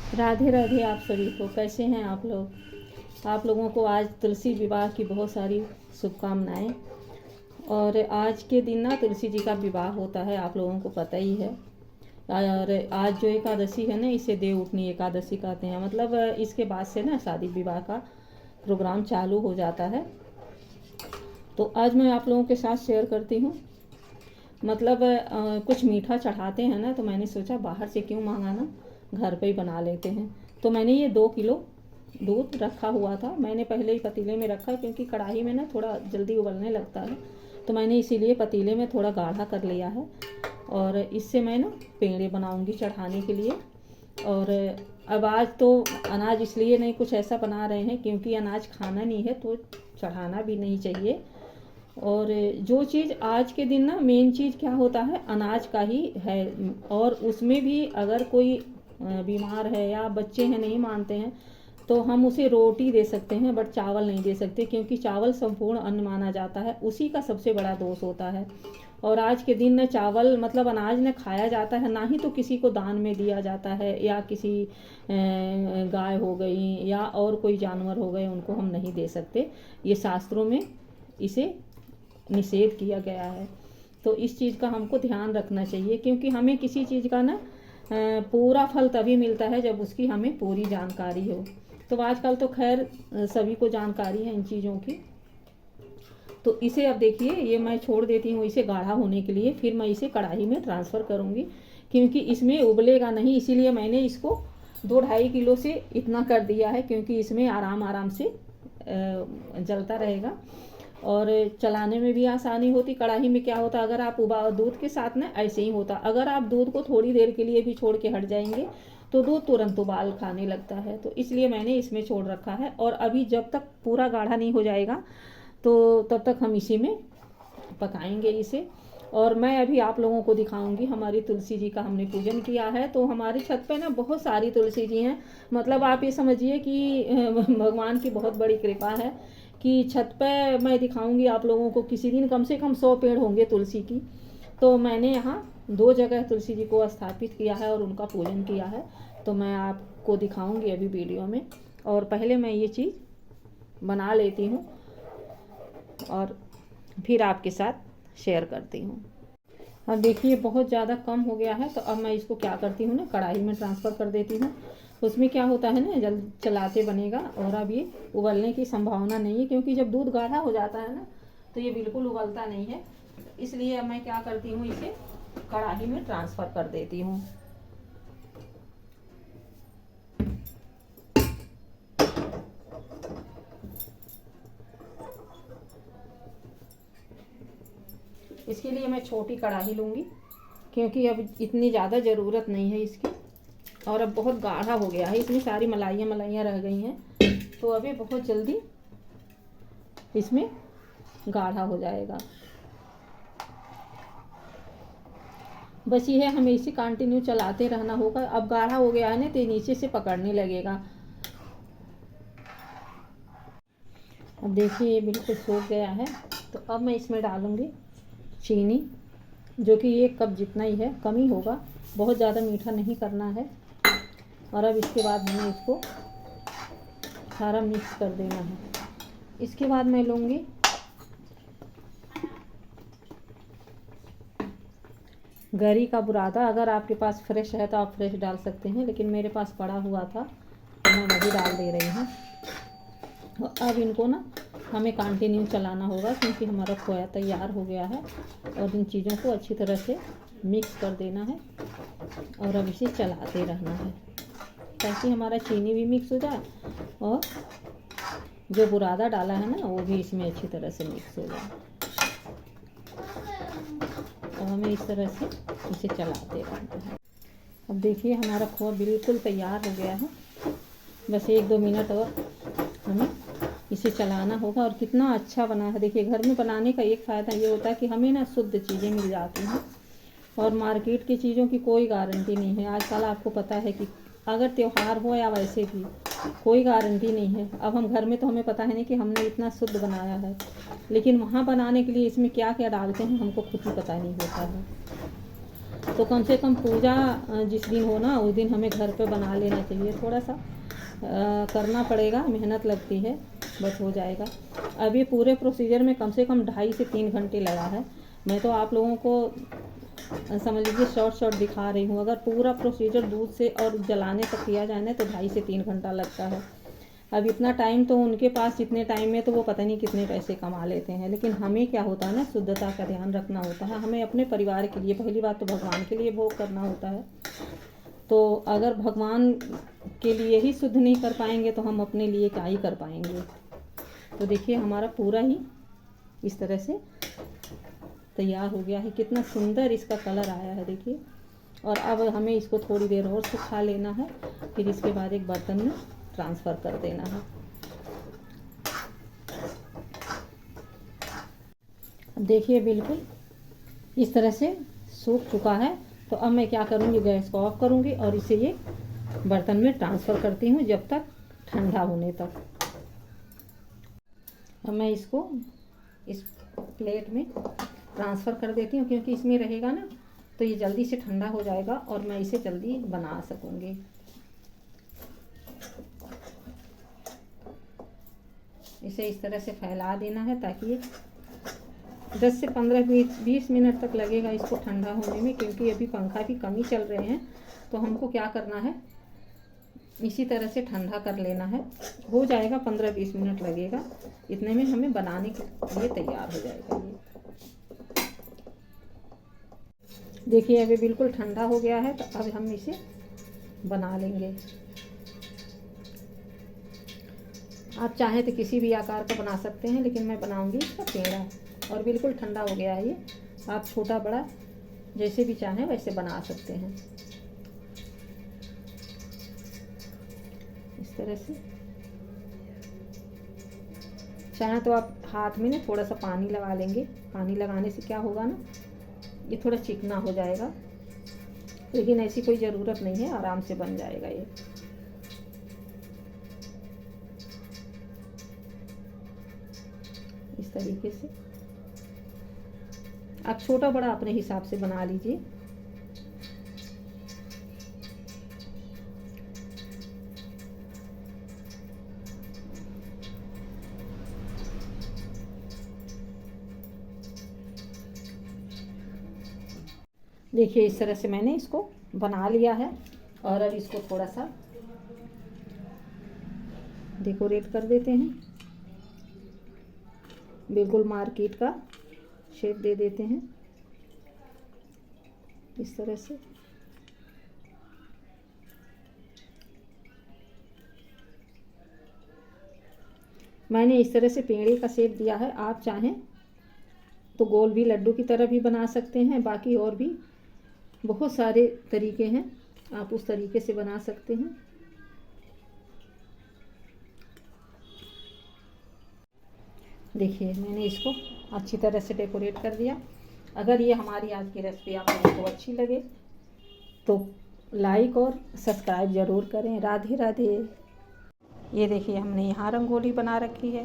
राधे राधे आप सभी को। कैसे हैं आप लोग? आप लोगों को आज तुलसी विवाह की बहुत सारी शुभकामनाएं। और आज के दिन ना तुलसी जी का विवाह होता है, आप लोगों को पता ही है। और आज जो एकादशी है ना, इसे देव उठनी एकादशी कहते हैं। मतलब इसके बाद से ना शादी विवाह का प्रोग्राम चालू हो जाता है। तो आज मैं आप लोगों के साथ शेयर करती हूँ। मतलब कुछ मीठा चढ़ाते हैं ना, तो मैंने सोचा बाहर से क्यों मंगाना, घर पे ही बना लेते हैं। तो मैंने ये 2 किलो दूध रखा हुआ था, मैंने पहले ही पतीले में रखा, क्योंकि कढ़ाई में ना थोड़ा जल्दी उबलने लगता है। तो मैंने इसीलिए पतीले में थोड़ा गाढ़ा कर लिया है। और इससे मैं ना पेड़े बनाऊंगी चढ़ाने के लिए। और अब आज तो अनाज इसलिए नहीं कुछ ऐसा बना रहे हैं, क्योंकि अनाज खाना नहीं है तो चढ़ाना भी नहीं चाहिए। और जो चीज़ आज के दिन ना मेन चीज़ क्या होता है, अनाज का ही है। और उसमें भी अगर कोई बीमार है या बच्चे हैं नहीं मानते हैं, तो हम उसे रोटी दे सकते हैं, बट चावल नहीं दे सकते, क्योंकि चावल संपूर्ण अन्न माना जाता है, उसी का सबसे बड़ा दोष होता है। और आज के दिन न चावल मतलब अनाज न खाया जाता है, ना ही तो किसी को दान में दिया जाता है, या किसी गाय हो गई या और कोई जानवर हो गए, उनको हम नहीं दे सकते। ये शास्त्रों में इसे निषेध किया गया है। तो इस चीज़ का हमको ध्यान रखना चाहिए, क्योंकि हमें किसी चीज़ का ना पूरा फल तभी मिलता है जब उसकी हमें पूरी जानकारी हो। तो आजकल तो खैर सभी को जानकारी है इन चीज़ों की। तो इसे अब देखिए, ये मैं छोड़ देती हूँ इसे गाढ़ा होने के लिए, फिर मैं इसे कढ़ाई में ट्रांसफ़र करूँगी, क्योंकि इसमें उबलेगा नहीं। इसीलिए मैंने इसको 2-2.5 किलो से इतना कर दिया है, क्योंकि इसमें आराम आराम से जलता रहेगा और चलाने में भी आसानी होती। कढ़ाई में क्या होता, अगर आप दूध के साथ ना ऐसे ही होता, अगर आप दूध को थोड़ी देर के लिए भी छोड़ के हट जाएंगे तो दूध तुरंत उबाल खाने लगता है। तो इसलिए मैंने इसमें छोड़ रखा है। और अभी जब तक पूरा गाढ़ा नहीं हो जाएगा तो तब तक हम इसी में पकाएंगे इसे। और मैं अभी आप लोगों को दिखाऊंगी, हमारी तुलसी जी का हमने पूजन किया है। तो हमारी छत पे ना बहुत सारी तुलसी जी हैं। मतलब आप ये समझिए कि भगवान की बहुत बड़ी कृपा है कि छत पे मैं दिखाऊंगी आप लोगों को, किसी दिन कम से कम 100 पेड़ होंगे तुलसी की। तो मैंने यहाँ 2 जगह तुलसी जी को स्थापित किया है और उनका पूजन किया है। तो मैं आपको दिखाऊंगी अभी वीडियो में। और पहले मैं ये चीज़ बना लेती हूँ और फिर आपके साथ शेयर करती हूँ। अब देखिए बहुत ज़्यादा कम हो गया है, तो अब मैं इसको क्या करती हूँ ना, कढ़ाई में ट्रांसफ़र कर देती हूँ। उसमें क्या होता है ना, जल्द चलाते बनेगा। और अब ये उबलने की संभावना नहीं है, क्योंकि जब दूध गाढ़ा हो जाता है ना तो ये बिल्कुल उबलता नहीं है। इसलिए अब मैं क्या करती हूँ, इसे कढ़ाई में ट्रांसफ़र कर देती हूँ। इसके लिए मैं छोटी कढ़ाई लूँगी, क्योंकि अब इतनी ज़्यादा ज़रूरत नहीं है इसकी। और अब बहुत गाढ़ा हो गया है, इसमें सारी मलाइयाँ रह गई हैं, तो अभी बहुत जल्दी इसमें गाढ़ा हो जाएगा। बस ये है, हमें इसे कंटिन्यू चलाते रहना होगा। अब गाढ़ा हो गया है ना, तो नीचे से पकड़ने लगेगा। अब देखिए ये बिल्कुल सूख गया है। तो अब मैं इसमें डालूँगी चीनी, जो कि 1 कप जितना ही है, कम ही होगा, बहुत ज़्यादा मीठा नहीं करना है। और अब इसके बाद हमें इसको सारा मिक्स कर देना है। इसके बाद मैं लूँगी गरी का बुरादा। अगर आपके पास फ्रेश है तो आप फ्रेश डाल सकते हैं, लेकिन मेरे पास पड़ा हुआ था तो मैं वही डाल दे रही हूँ। अब इनको ना हमें कंटिन्यू चलाना होगा, क्योंकि हमारा खोया तैयार हो गया है। और इन चीज़ों को अच्छी तरह से मिक्स कर देना है और अब इसे चलाते रहना है, ताकि हमारा चीनी भी मिक्स हो जाए और जो बुरादा डाला है ना वो भी इसमें अच्छी तरह से मिक्स हो जाए। अब हमें इस तरह से इसे चलाते रहना है। अब देखिए हमारा खोआ बिल्कुल तैयार हो गया है। बस 1-2 मिनट और हमें इसे चलाना होगा। और कितना अच्छा बना है देखिए। घर में बनाने का एक फ़ायदा ये होता है कि हमें ना शुद्ध चीज़ें मिल जाती हैं, और मार्केट की चीज़ों की कोई गारंटी नहीं है। आजकल आपको पता है कि अगर त्यौहार हो या वैसे भी कोई गारंटी नहीं है। अब हम घर में तो हमें पता है नहीं कि हमने इतना शुद्ध बनाया है, लेकिन वहाँ बनाने के लिए इसमें क्या क्या डालते हैं हमको खुद ही पता नहीं होता है। तो कम से कम पूजा जिस दिन हो ना उस दिन हमें घर पे बना लेना चाहिए। थोड़ा सा करना पड़ेगा, मेहनत लगती है, बस हो जाएगा। अब ये पूरे प्रोसीजर में कम से कम 2.5 से 3 घंटे लगा है। मैं तो आप लोगों को समझ लीजिए शॉर्ट दिखा रही हूँ। अगर पूरा प्रोसीजर दूध से और जलाने तक किया जाए ना तो 2.5 से 3 घंटा लगता है। अब इतना टाइम तो उनके पास, इतने टाइम में तो वो पता नहीं कितने पैसे कमा लेते हैं, लेकिन हमें क्या होता है ना, शुद्धता का ध्यान रखना होता है। हमें अपने परिवार के लिए, पहली बात तो भगवान के लिए भोग करना होता है। तो अगर भगवान के लिए ही शुद्ध नहीं कर पाएंगे तो हम अपने लिए क्या ही कर पाएंगे। तो देखिए हमारा पूरा ही इस तरह से तैयार हो गया है। कितना सुंदर इसका कलर आया है देखिए। और अब हमें इसको थोड़ी देर और सुखा लेना है, फिर इसके बाद एक बर्तन में ट्रांसफ़र कर देना है। देखिए बिल्कुल इस तरह से सूख चुका है। तो अब मैं क्या करूँगी, गैस को ऑफ करूँगी और इसे ये बर्तन में ट्रांसफ़र करती हूँ जब तक ठंडा होने तक। अब मैं इसको इस प्लेट में ट्रांसफ़र कर देती हूँ, क्योंकि इसमें रहेगा ना तो ये जल्दी से ठंडा हो जाएगा और मैं इसे जल्दी बना सकूँगी। इसे इस तरह से फैला देना है ताकि ये 10 से 15-20 मिनट तक लगेगा इसको ठंडा होने में, क्योंकि अभी पंखा भी कम ही चल रहे हैं। तो हमको क्या करना है, इसी तरह से ठंडा कर लेना है। हो जाएगा, 15-20 मिनट लगेगा, इतने में हमें बनाने के लिए तैयार हो जाएगा ये। देखिए अभी बिल्कुल ठंडा हो गया है, तो अब हम इसे बना लेंगे। आप चाहें तो किसी भी आकार का बना सकते हैं, लेकिन मैं बनाऊंगी इसका पेड़ा। और बिल्कुल ठंडा हो गया है ये। आप छोटा बड़ा जैसे भी चाहें वैसे बना सकते हैं। इस तरह से चाहें तो आप हाथ में ना थोड़ा सा पानी लगा लेंगे। पानी लगाने से क्या होगा ना, ये थोड़ा चिकना हो जाएगा, लेकिन ऐसी कोई ज़रूरत नहीं है, आराम से बन जाएगा ये। इस तरीके से आप छोटा बड़ा अपने हिसाब से बना लीजिए। देखिए इस तरह से मैंने इसको बना लिया है और अब इसको थोड़ा सा डेकोरेट कर देते हैं। बिल्कुल मार्केट का शेप दे देते हैं इस तरह से। मैंने इस तरह से पेड़े का शेप दिया है। आप चाहें तो गोल भी लड्डू की तरह भी बना सकते हैं। बाकी और भी बहुत सारे तरीके हैं, आप उस तरीके से बना सकते हैं। देखिए मैंने इसको अच्छी तरह से डेकोरेट कर दिया। अगर ये हमारी आज की रेसिपी आप लोगों को अच्छी लगे तो लाइक और सब्सक्राइब ज़रूर करें। राधे राधे। ये देखिए हमने यहाँ रंगोली बना रखी है।